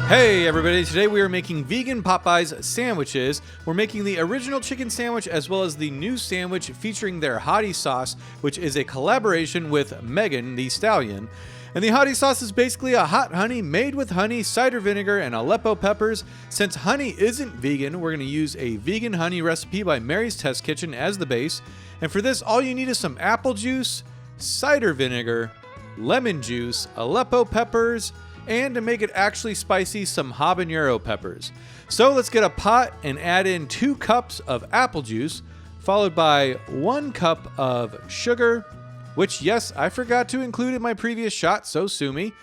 Hey everybody, today we are making vegan Popeyes sandwiches. We're making the original chicken sandwich as well as the new sandwich featuring their Hottie Sauce, which is a collaboration with Megan, the Stallion. And the Hottie Sauce is basically a hot honey made with honey, cider vinegar, and Aleppo peppers. Since honey isn't vegan, we're going to use a vegan honey recipe by Mary's Test Kitchen as the base. And for this, all you need is some apple juice, cider vinegar, lemon juice, Aleppo peppers, and to make it actually spicy, some habanero peppers. So let's get a pot and add in 2 cups of apple juice, followed by 1 cup of sugar, which yes, I forgot to include in my previous shot, so sue me.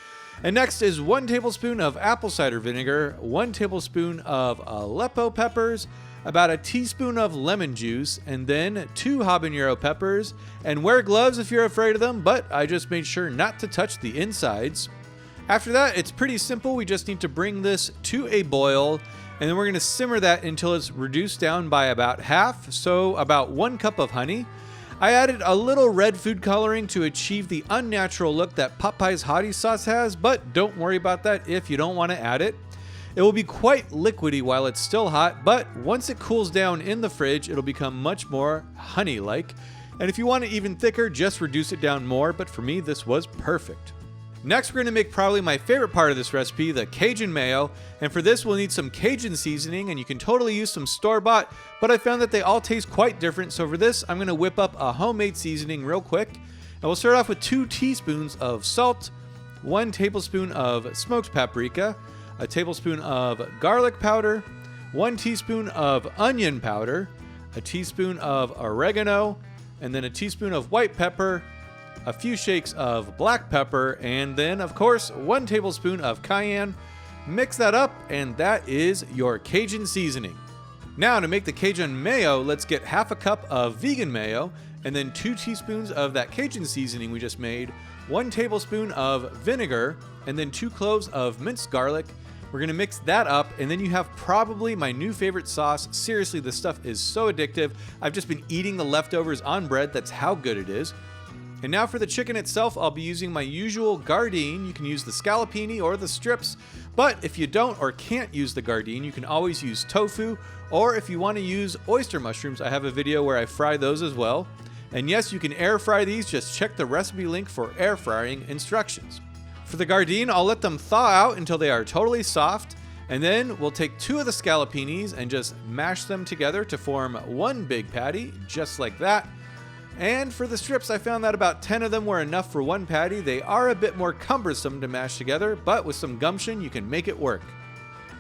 And next is 1 tablespoon of apple cider vinegar, 1 tablespoon of Aleppo peppers, about a teaspoon of lemon juice, and then 2 habanero peppers. And wear gloves if you're afraid of them, but I just made sure not to touch the insides. After that, it's pretty simple. We just need to bring this to a boil, and then we're going to simmer that until it's reduced down by about half, so about 1 cup of honey. I added a little red food coloring to achieve the unnatural look that Popeye's Hottie Sauce has, but don't worry about that if you don't want to add it. It will be quite liquidy while it's still hot, but once it cools down in the fridge, it'll become much more honey-like. And if you want it even thicker, just reduce it down more, but for me, this was perfect. Next, we're going to make probably my favorite part of this recipe, the Cajun Mayo. And for this, we'll need some Cajun seasoning, and you can totally use some store-bought, but I found that they all taste quite different. So for this, I'm going to whip up a homemade seasoning real quick. And we'll start off with 2 teaspoons of salt, 1 tablespoon of smoked paprika, a tablespoon of garlic powder, 1 teaspoon of onion powder, a teaspoon of oregano, and then a teaspoon of white pepper, a few shakes of black pepper, and then, of course, 1 tablespoon of cayenne. Mix that up, and that is your Cajun seasoning. Now, to make the Cajun Mayo, let's get half a cup of vegan mayo, and then 2 teaspoons of that Cajun seasoning we just made, 1 tablespoon of vinegar, and then 2 cloves of minced garlic. We're going to mix that up, and then you have probably my new favorite sauce. Seriously, this stuff is so addictive. I've just been eating the leftovers on bread. That's how good it is. And now for the chicken itself, I'll be using my usual Gardein. You can use the scallopini or the strips, but if you don't or can't use the Gardein, you can always use tofu, or if you want to use oyster mushrooms, I have a video where I fry those as well. And yes, you can air fry these, just check the recipe link for air frying instructions. For the Gardein, I'll let them thaw out until they are totally soft, and then we'll take 2 of the scallopinis and just mash them together to form 1 big patty, just like that. And for the strips, I found that about 10 of them were enough for 1 patty. They are a bit more cumbersome to mash together, but with some gumption, you can make it work.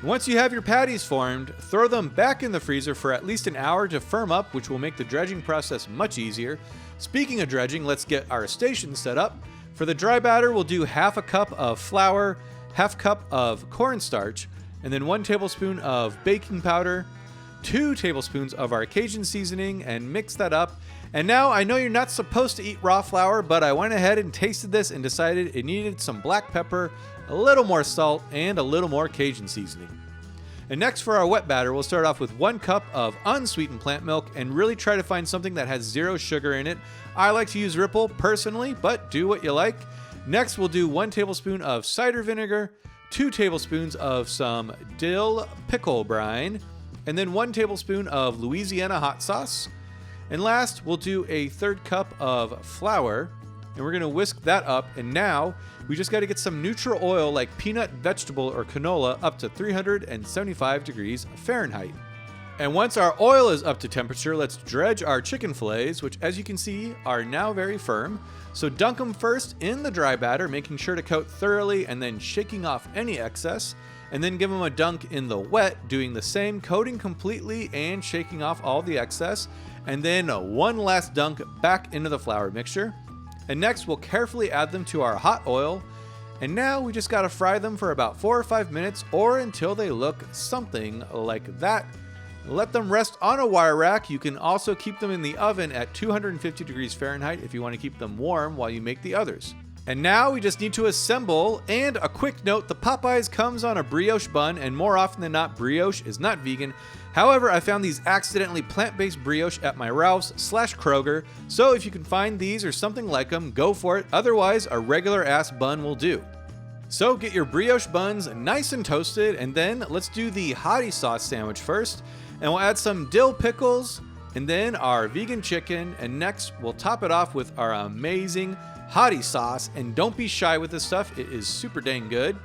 Once you have your patties formed, throw them back in the freezer for at least an hour to firm up, which will make the dredging process much easier. Speaking of dredging, let's get our station set up. For the dry batter, we'll do half a cup of flour, half cup of cornstarch, and then 1 tablespoon of baking powder, 2 tablespoons of our Cajun seasoning, and mix that up. And now, I know you're not supposed to eat raw flour, but I went ahead and tasted this and decided it needed some black pepper, a little more salt, and a little more Cajun seasoning. And next for our wet batter, we'll start off with 1 cup of unsweetened plant milk and really try to find something that has 0 sugar in it. I like to use Ripple personally, but do what you like. Next, we'll do 1 tablespoon of cider vinegar, 2 tablespoons of some dill pickle brine, and then 1 tablespoon of Louisiana hot sauce. And last, we'll do a 1/3 cup of flour, and we're going to whisk that up. And now, we just got to get some neutral oil like peanut, vegetable, or canola up to 375 degrees Fahrenheit. And once our oil is up to temperature, let's dredge our chicken fillets, which as you can see are now very firm. So dunk them first in the dry batter, making sure to coat thoroughly and then shaking off any excess. And then give them a dunk in the wet, doing the same, coating completely and shaking off all the excess. And then 1 last dunk back into the flour mixture. And next, we'll carefully add them to our hot oil. And now we just gotta fry them for about 4 or 5 minutes or until they look something like that. Let them rest on a wire rack. You can also keep them in the oven at 250 degrees Fahrenheit if you want to keep them warm while you make the others. And now we just need to assemble. And a quick note, the Popeyes comes on a brioche bun, and more often than not, brioche is not vegan. However, I found these accidentally plant-based brioche at my Ralph's/Kroger, so if you can find these or something like them, go for it. Otherwise, a regular ass bun will do. So get your brioche buns nice and toasted, and then let's do the Hottie Sauce sandwich first. And we'll add some dill pickles, and then our vegan chicken, and next we'll top it off with our amazing Hottie Sauce. And don't be shy with this stuff, it is super dang good.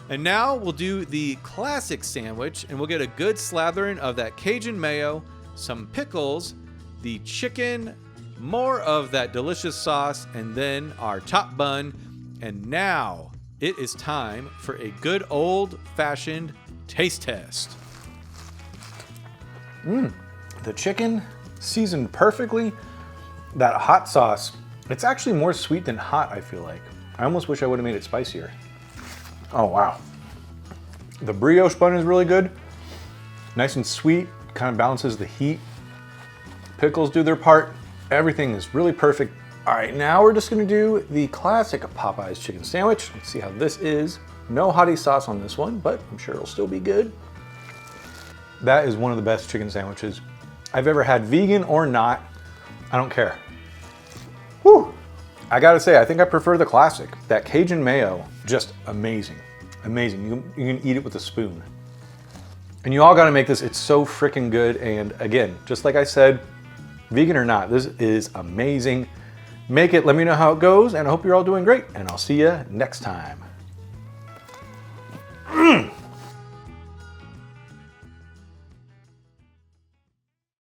And now we'll do the classic sandwich, and we'll get a good slathering of that Cajun Mayo, some pickles, the chicken, more of that delicious sauce, and then our top bun. And now it is time for a good old-fashioned taste test. The chicken seasoned perfectly. That hot sauce, it's actually more sweet than hot, I feel like. I almost wish I would have made it spicier. Oh, wow. The brioche bun is really good. Nice and sweet, kind of balances the heat. Pickles do their part. Everything is really perfect. All right, now we're just gonna do the classic Popeyes chicken sandwich. Let's see how this is. No Hottie sauce on this one, but I'm sure it'll still be good. That is one of the best chicken sandwiches I've ever had, vegan or not. I don't care. Whew. I gotta say, I think I prefer the classic. That Cajun Mayo, just amazing. Amazing, you can eat it with a spoon. And you all gotta make this, it's so freaking good. And again, just like I said, vegan or not, this is amazing. Make it, let me know how it goes, and I hope you're all doing great, and I'll see you next time.